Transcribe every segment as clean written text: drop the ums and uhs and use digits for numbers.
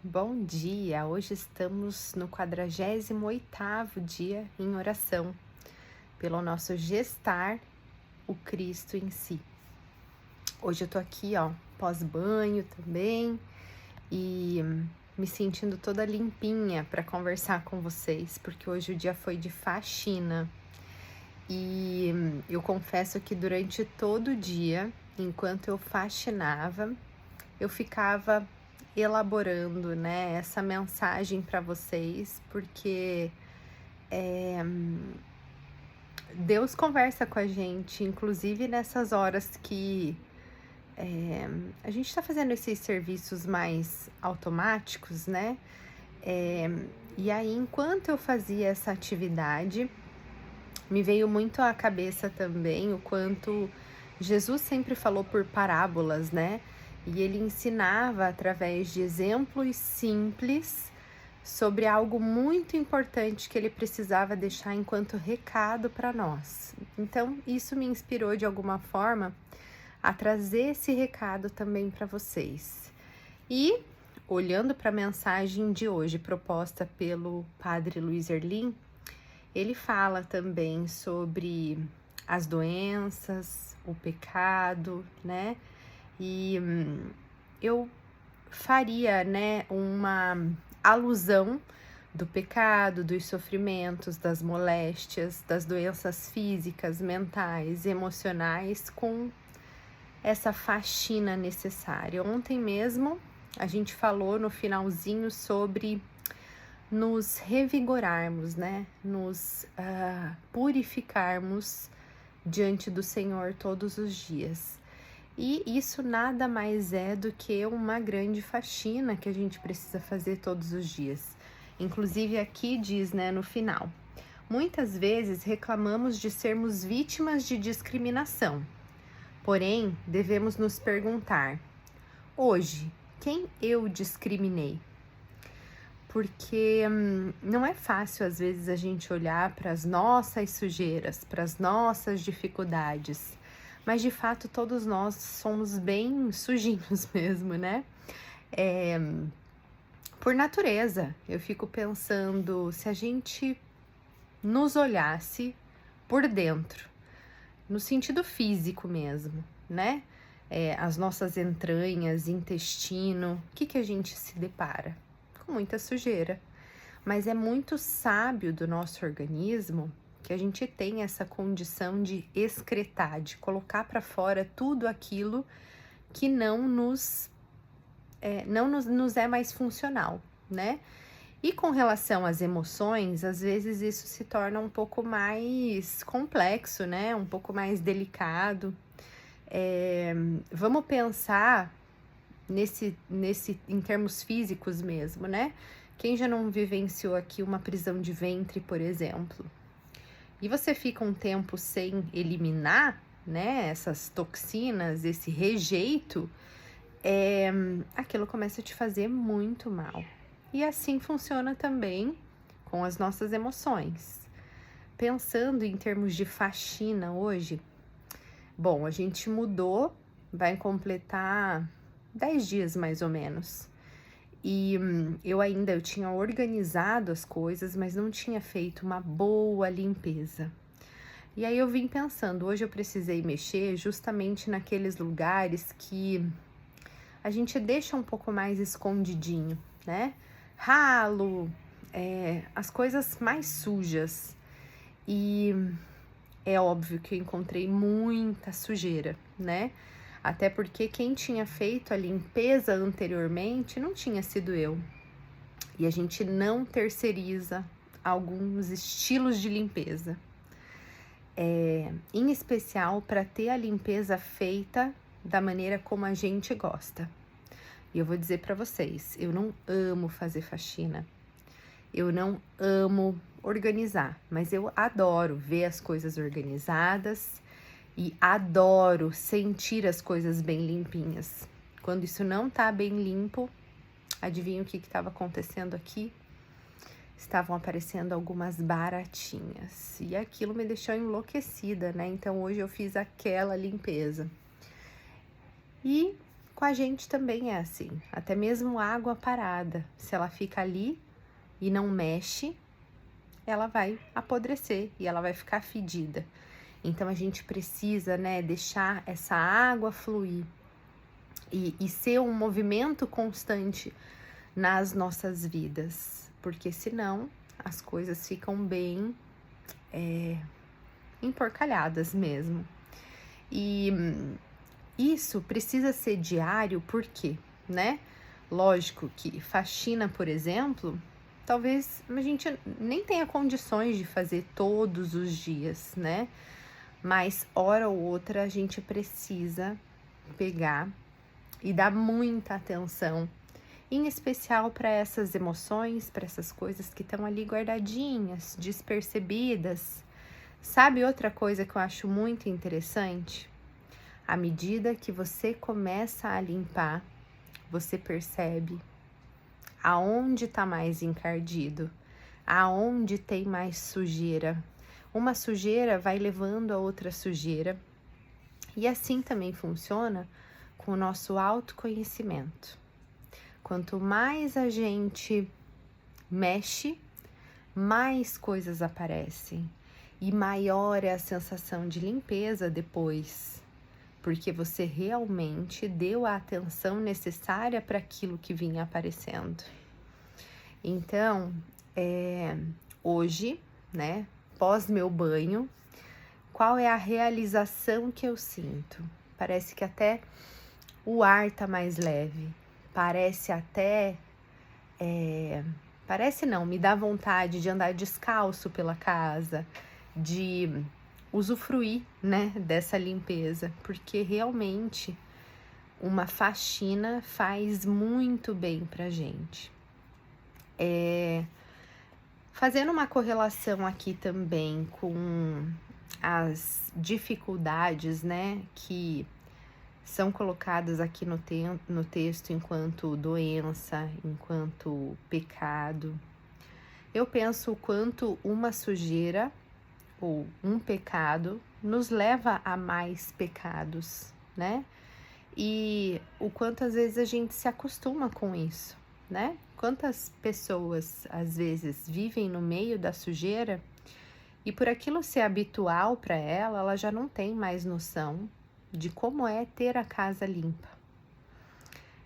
Bom dia! Hoje estamos no 48º dia em oração, pelo nosso gestar o Cristo em si. Hoje eu tô aqui, pós-banho também, e me sentindo toda limpinha para conversar com vocês, porque hoje o dia foi de faxina. E eu confesso que durante todo o dia, enquanto eu faxinava, eu ficava elaborando, né, essa mensagem para vocês, porque Deus conversa com a gente, inclusive nessas horas que a gente está fazendo esses serviços mais automáticos, né? E aí, enquanto eu fazia essa atividade, me veio muito à cabeça também o quanto Jesus sempre falou por parábolas, né? E ele ensinava através de exemplos simples sobre algo muito importante que ele precisava deixar enquanto recado para nós. Então, isso me inspirou de alguma forma a trazer esse recado também para vocês. E, olhando para a mensagem de hoje proposta pelo Padre Luiz Erlim, ele fala também sobre as doenças, o pecado, né? E eu faria, né, uma alusão do pecado, dos sofrimentos, das moléstias, das doenças físicas, mentais, emocionais, com essa faxina necessária. Ontem mesmo a gente falou no finalzinho sobre nos revigorarmos, né? Nos purificarmos diante do Senhor todos os dias. E isso nada mais é do que uma grande faxina que a gente precisa fazer todos os dias. Inclusive aqui diz, né, no final: muitas vezes reclamamos de sermos vítimas de discriminação. Porém, devemos nos perguntar: hoje, quem eu discriminei? Porque não é fácil, às vezes, a gente olhar para as nossas sujeiras, para as nossas dificuldades, mas de fato todos nós somos bem sujinhos mesmo, né? Por natureza, eu fico pensando, se a gente nos olhasse por dentro, no sentido físico mesmo, né? As nossas entranhas, intestino, o que a gente se depara? Com muita sujeira. Mas é muito sábio do nosso organismo que a gente tem essa condição de excretar, de colocar para fora tudo aquilo que nos é mais funcional, né? E com relação às emoções, às vezes isso se torna um pouco mais complexo, né? Um pouco mais delicado. Vamos pensar em termos físicos mesmo, né? Quem já não vivenciou aqui uma prisão de ventre, por exemplo? E você fica um tempo sem eliminar, né, essas toxinas, esse rejeito, aquilo começa a te fazer muito mal. E assim funciona também com as nossas emoções. Pensando em termos de faxina hoje, bom, a gente mudou, vai completar 10 dias mais ou menos. E eu tinha organizado as coisas, mas não tinha feito uma boa limpeza. E aí eu vim pensando, hoje eu precisei mexer justamente naqueles lugares que a gente deixa um pouco mais escondidinho, né? Ralo, as coisas mais sujas. E é óbvio que eu encontrei muita sujeira, né? Até porque quem tinha feito a limpeza anteriormente não tinha sido eu. E a gente não terceiriza alguns estilos de limpeza. Em especial para ter a limpeza feita da maneira como a gente gosta. E eu vou dizer para vocês, eu não amo fazer faxina. Eu não amo organizar, mas eu adoro ver as coisas organizadas e adoro sentir as coisas bem limpinhas. Quando isso não tá bem limpo, adivinha o que estava acontecendo aqui? Estavam aparecendo algumas baratinhas. E aquilo me deixou enlouquecida, né? Então hoje eu fiz aquela limpeza. E com a gente também é assim, até mesmo água parada, se ela fica ali e não mexe, ela vai apodrecer e ela vai ficar fedida. Então a gente precisa, né, deixar essa água fluir e ser um movimento constante nas nossas vidas, porque senão as coisas ficam bem emporcalhadas mesmo. E isso precisa ser diário, por quê, né? Lógico que faxina, por exemplo, talvez a gente nem tenha condições de fazer todos os dias, né? Mas hora ou outra a gente precisa pegar e dar muita atenção, em especial para essas emoções, para essas coisas que estão ali guardadinhas, despercebidas. Sabe outra coisa que eu acho muito interessante? À medida que você começa a limpar, você percebe aonde está mais encardido, aonde tem mais sujeira. Uma sujeira vai levando a outra sujeira, e assim também funciona com o nosso autoconhecimento. Quanto mais a gente mexe, mais coisas aparecem e maior é a sensação de limpeza depois, porque você realmente deu a atenção necessária para aquilo que vinha aparecendo. Então, hoje, né, pós meu banho, qual é a realização que eu sinto? Parece que até o ar tá mais leve, parece até, parece não, me dá vontade de andar descalço pela casa, de usufruir, né, dessa limpeza, porque realmente uma faxina faz muito bem pra gente. Fazendo uma correlação aqui também com as dificuldades, né, que são colocadas aqui no texto enquanto doença, enquanto pecado. Eu penso o quanto uma sujeira ou um pecado nos leva a mais pecados, né? E o quanto às vezes a gente se acostuma com isso, né? Quantas pessoas às vezes vivem no meio da sujeira e por aquilo ser habitual para ela, ela já não tem mais noção de como é ter a casa limpa.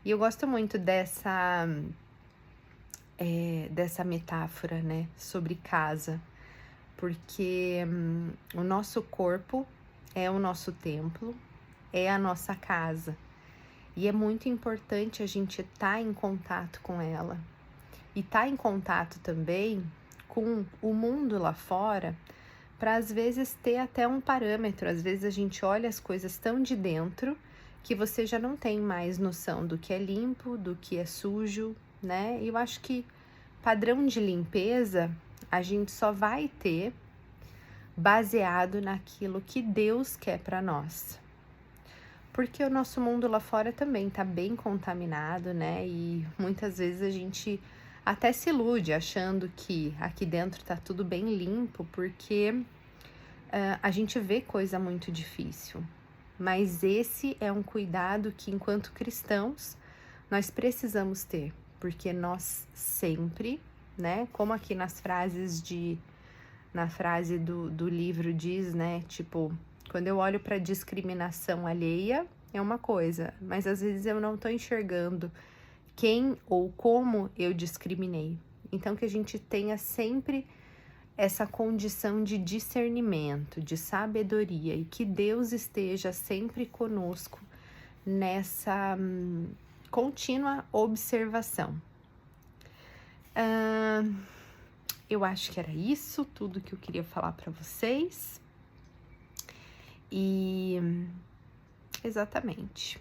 E eu gosto muito dessa metáfora, né, sobre casa, porque o nosso corpo é o nosso templo, é a nossa casa. E é muito importante a gente estar em contato com ela. E estar em contato também com o mundo lá fora, para às vezes ter até um parâmetro. Às vezes a gente olha as coisas tão de dentro que você já não tem mais noção do que é limpo, do que é sujo, né? E eu acho que padrão de limpeza a gente só vai ter baseado naquilo que Deus quer para nós. Porque o nosso mundo lá fora também tá bem contaminado, né? E muitas vezes a gente até se ilude achando que aqui dentro tá tudo bem limpo, porque a gente vê coisa muito difícil. Mas esse é um cuidado que, enquanto cristãos, nós precisamos ter, porque nós sempre, né? Como aqui na frase do livro diz, né? Tipo, quando eu olho para discriminação alheia, é uma coisa, mas às vezes eu não tô enxergando quem ou como eu discriminei. Então, que a gente tenha sempre essa condição de discernimento, de sabedoria, e que Deus esteja sempre conosco nessa contínua observação. Eu acho que era isso, tudo que eu queria falar para vocês. E exatamente.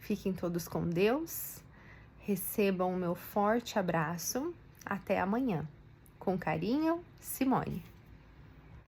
Fiquem todos com Deus. Recebam o meu forte abraço. Até amanhã. Com carinho, Simone.